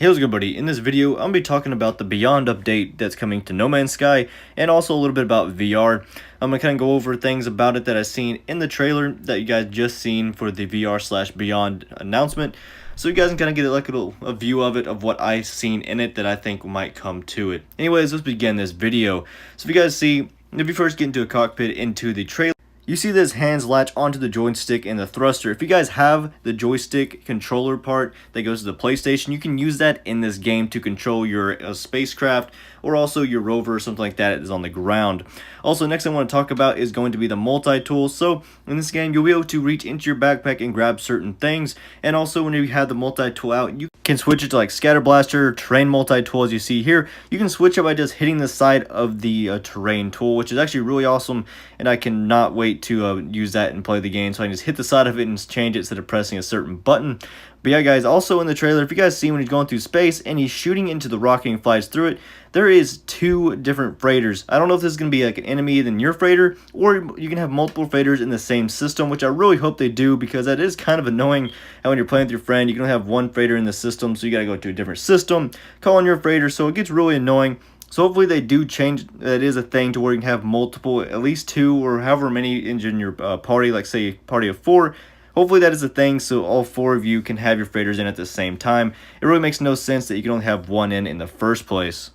Hey, what's good, buddy? In this video, I'm going to be talking about the Beyond update that's coming to No Man's Sky, and also a little bit about VR. I'm going to kind of go over things about it that I've seen in the trailer that you guys just seen for the VR/Beyond announcement. So you guys can kind of get like a view of it, of what I've seen in it that I think might come to it. Anyways, let's begin this video. So if you guys see, if you first get into a cockpit into the trailer, you see this hands latch onto the joystick and the thruster. If you guys have the joystick controller part that goes to the PlayStation, you can use that in this game to control your spacecraft or also your rover or something like that is on the ground. Also, next thing I want to talk about is going to be the multi-tool. So in this game, you'll be able to reach into your backpack and grab certain things. And also, when you have the multi-tool out, you can switch it to like Scatter Blaster, Terrain multi-tool as you see here. You can switch it by just hitting the side of the Terrain tool, which is actually really awesome. And I cannot wait to use that and play the game. So I can just hit the side of it and change it instead of pressing a certain button. But yeah, guys, also in the trailer, if you guys see when he's going through space and he's shooting into the rocket and flies through it, there is two different freighters. I don't know if this is going to be like an enemy than your freighter, or you can have multiple freighters in the same system, which I really hope they do, because that is kind of annoying how when you're playing with your friend, you can only have one freighter in the system, so you got to go to a different system, call on your freighter, so it gets really annoying. So hopefully they do change, that is a thing to where you can have multiple, at least two or however many in your party, like say a party of 4. Hopefully that is a thing, so all 4 of you can have your freighters in at the same time. It really makes no sense that you can only have one in the first place.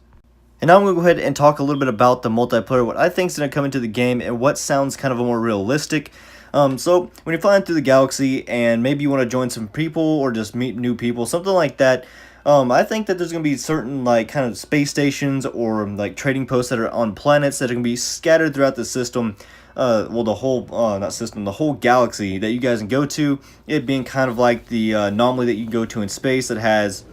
And now I'm going to go ahead and talk a little bit about the multiplayer, what I think is going to come into the game, and what sounds kind of a more realistic. So when you're flying through the galaxy, and maybe you want to join some people, or just meet new people, something like that, I think that there's going to be certain like kind of space stations or like trading posts that are on planets that are going to be scattered throughout the system. Well, the whole not system, the whole galaxy that you guys can go to. It being kind of like the anomaly that you can go to in space that has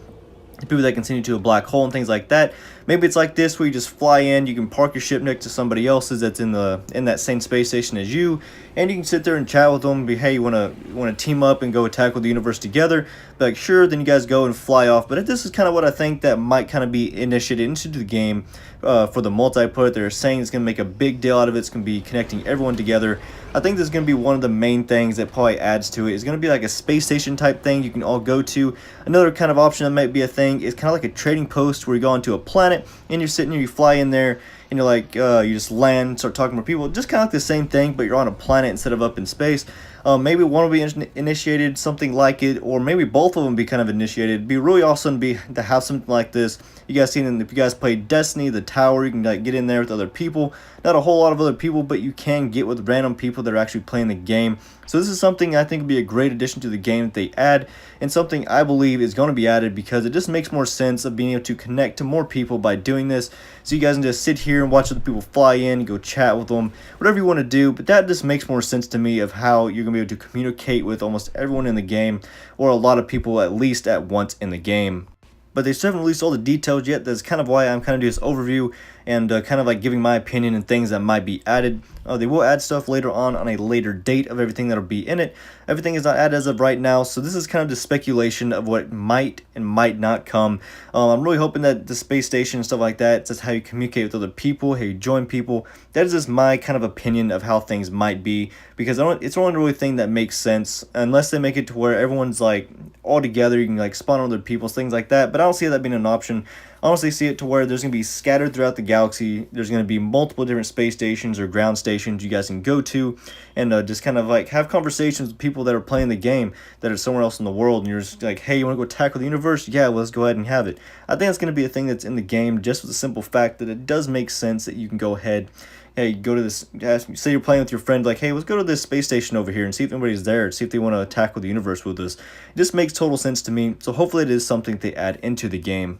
people that continue to a black hole and things like that. Maybe it's like this, where you just fly in, you can park your ship next to somebody else's that's in that same space station as you, and you can sit there and chat with them and be, hey, you wanna team up and go tackle the universe together? Be like, sure. Then you guys go and fly off. But this is kind of what I think that might kind of be initiated into the game for the multiplayer. They're saying it's gonna make a big deal out of it. It's gonna be connecting everyone together. I think this is gonna be one of the main things that probably adds to it. It's gonna be like a space station type thing you can all go to. Another kind of option that might be a thing is kind of like a trading post, where you go onto a planet and you're sitting here, you fly in there, and you're like, you just land, start talking to people, just kind of like the same thing, but you're on a planet instead of up in space. Maybe one will be initiated, something like it, or maybe both of them be kind of initiated. It'd be really awesome to have something like this. You guys seen, if you guys played Destiny, the tower, you can like get in there with other people. Not a whole lot of other people, but you can get with random people that are actually playing the game. So this is something I think would be a great addition to the game that they add, and something I believe is going to be added because it just makes more sense of being able to connect to more people by doing this. So you guys can just sit here and watch other people fly in, go chat with them, whatever you want to do. But that just makes more sense to me of how you're going to be able to communicate with almost everyone in the game, or a lot of people at least at once in the game. But they still haven't released all the details yet. That's kind of why I'm kind of doing this overview and kind of like giving my opinion and things that might be added. They will add stuff later on a later date of everything that'll be in it. Everything is not added as of right now, so this is kind of the speculation of what might and might not come. I'm really hoping that the space station and stuff like that, just how you communicate with other people, how you join people, that is just my kind of opinion of how things might be, because it's the only really thing that makes sense, unless they make it to where everyone's like all together, you can like spawn other people, things like that. But I don't see that being an option. I honestly see it to where there's going to be scattered throughout the galaxy. There's going to be multiple different space stations or ground stations you guys can go to, and just kind of like have conversations with people that are playing the game that are somewhere else in the world, and you're just like, hey, you want to go tackle the universe? Yeah, well, let's go ahead and have it. I think that's going to be a thing that's in the game, just with the simple fact that it does make sense that you can go ahead, hey, go to this, say you're playing with your friend, like, hey, let's go to this space station over here and see if anybody's there, see if they want to tackle the universe with us. It just makes total sense to me, so hopefully it is something they add into the game.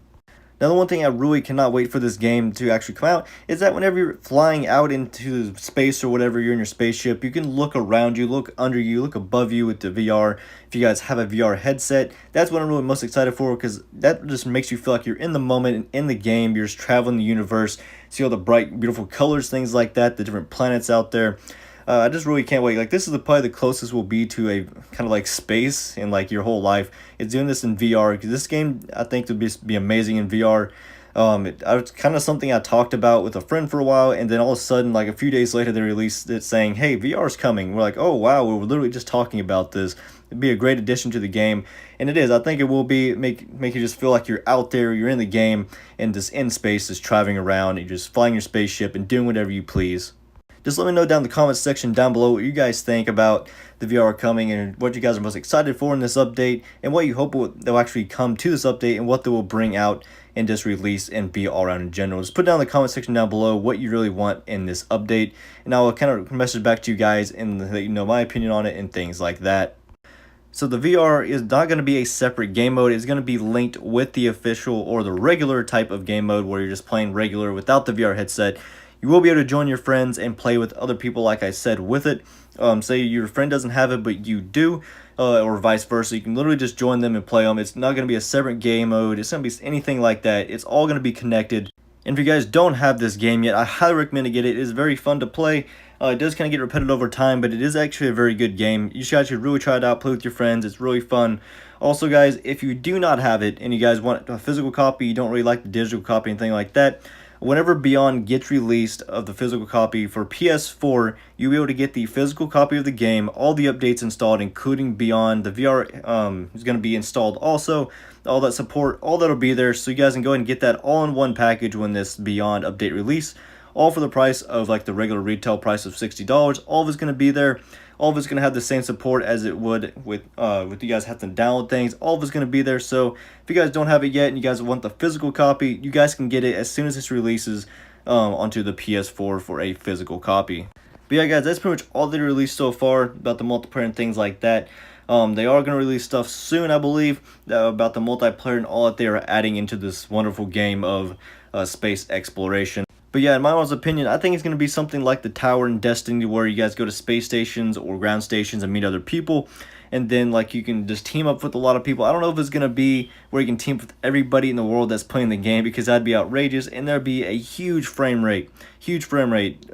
Now, the one thing I really cannot wait for this game to actually come out is that whenever you're flying out into space or whatever, you're in your spaceship, you can look around you, look under you, look above you with the VR. If you guys have a VR headset, that's what I'm really most excited for, because that just makes you feel like you're in the moment and in the game. You're just traveling the universe, see all the bright, beautiful colors, things like that, the different planets out there. I just really can't wait. Like, this is probably the closest we'll be to a kind of like space in like your whole life. It's doing this in VR, because this game I think would be amazing in VR. It's kind of something I talked about with a friend for a while, and then all of a sudden, like a few days later, they released it saying, hey, VR is coming. We're like, oh wow, we were literally just talking about this. It'd be a great addition to the game, and it is. I think it will be make you just feel like you're out there, you're in the game, and just in space, just traveling around, and you're just flying your spaceship and doing whatever you please. Just let me know down in the comments section down below what you guys think about the VR coming and what you guys are most excited for in this update, and what you hope they'll actually come to this update and what they will bring out in this release and be all around in general. Just put down in the comment section down below what you really want in this update, and I will kind of message back to you guys and let you know my opinion on it and things like that. So the VR is not going to be a separate game mode. It's going to be linked with the official or the regular type of game mode where you're just playing regular without the VR headset. You will be able to join your friends and play with other people, like I said, with it. Say your friend doesn't have it, but you do, or vice versa. You can literally just join them and play them. It's not going to be a separate game mode. It's not going to be anything like that. It's all going to be connected. And if you guys don't have this game yet, I highly recommend to get it. It is very fun to play. It does kind of get repetitive over time, but it is actually a very good game. You guys should really try it out, play with your friends. It's really fun. Also, guys, if you do not have it and you guys want a physical copy, you don't really like the digital copy, anything like that, whenever Beyond gets released of the physical copy for PS4, you'll be able to get the physical copy of the game, all the updates installed, including Beyond. The VR is going to be installed also, all that support, all that'll be there, so you guys can go ahead and get that all in one package when this Beyond update release, all for the price of like the regular retail price of $60. All of it's going to be there. All of it's going to have the same support as it would with you guys have to download things. All of it's going to be there. So if you guys don't have it yet and you guys want the physical copy, you guys can get it as soon as this releases onto the PS4 for a physical copy. But yeah, guys, that's pretty much all they released so far about the multiplayer and things like that. They are going to release stuff soon, I believe, about the multiplayer and all that they are adding into this wonderful game of space exploration. But yeah, in my honest opinion, I think it's going to be something like the Tower in Destiny, where you guys go to space stations or ground stations and meet other people, and then like you can just team up with a lot of people. I don't know if it's going to be where you can team up with everybody in the world that's playing the game, because that'd be outrageous, and there'd be a huge frame rate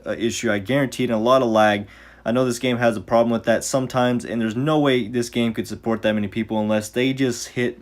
issue, I guarantee it, and a lot of lag. I know this game has a problem with that sometimes, and there's no way this game could support that many people unless they just hit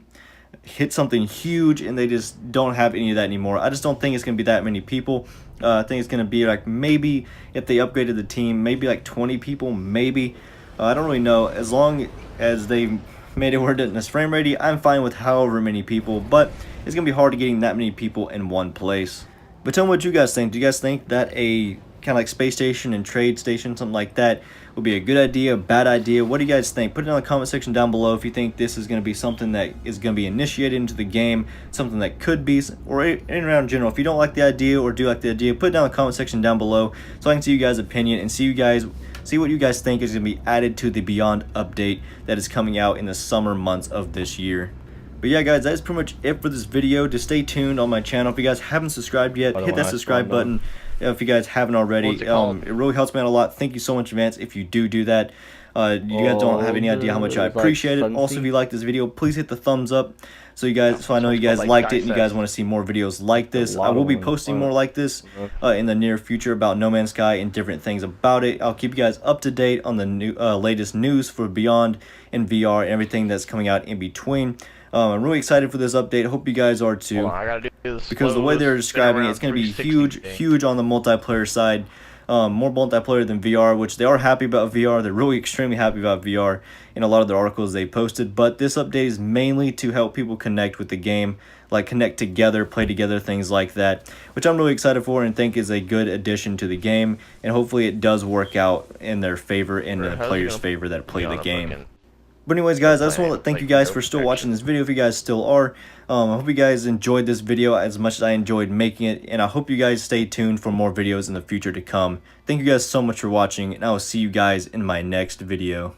something huge and they just don't have any of that anymore. I just don't think it's going to be that many people. I think it's going to be like, maybe if they upgraded the team, maybe like 20 people, maybe. I don't really know. As long as they made it where it's frame rate, I'm fine with however many people, but it's going to be hard to getting that many people in one place. But tell me what you guys think. Do you guys think that a kind of like space station and trade station, something like that, would be a good idea, bad idea? What do you guys think? Put it in the comment section down below if you think this is going to be something that is going to be initiated into the game, something that could be, or in and around in general. If you don't like the idea or do like the idea, put it down in the comment section down below so I can see you guys' opinion and see what you guys think is going to be added to the Beyond update that is coming out in the summer months of this year. But yeah, guys, that is pretty much it for this video. Just stay tuned on my channel. If you guys haven't subscribed yet, hit that subscribe button. If you guys haven't already, it really helps me out a lot. Thank you so much in advance if you do that. You guys don't have any idea how much I appreciate it. Also, if you like this video, please hit the thumbs up so I know you guys liked it and you guys want to see more videos like this. I will be posting more like this in the near future about No Man's Sky and different things about it. I'll keep you guys up to date on the latest news for Beyond and VR and everything that's coming out in between. I'm really excited for this update. I hope you guys are too. I gotta do this because the way they're describing it, it's going to be huge on the multiplayer side. More multiplayer than VR, which they are happy about VR. They're really extremely happy about VR in a lot of their articles they posted. But this update is mainly to help people connect with the game, like connect together, play together, things like that, which I'm really excited for and think is a good addition to the game. And hopefully it does work out in their favor and the players' favor that play the game. But anyways, guys, I just want to thank you guys for still watching this video, if you guys still are. I hope you guys enjoyed this video as much as I enjoyed making it, and I hope you guys stay tuned for more videos in the future to come. Thank you guys so much for watching, and I will see you guys in my next video.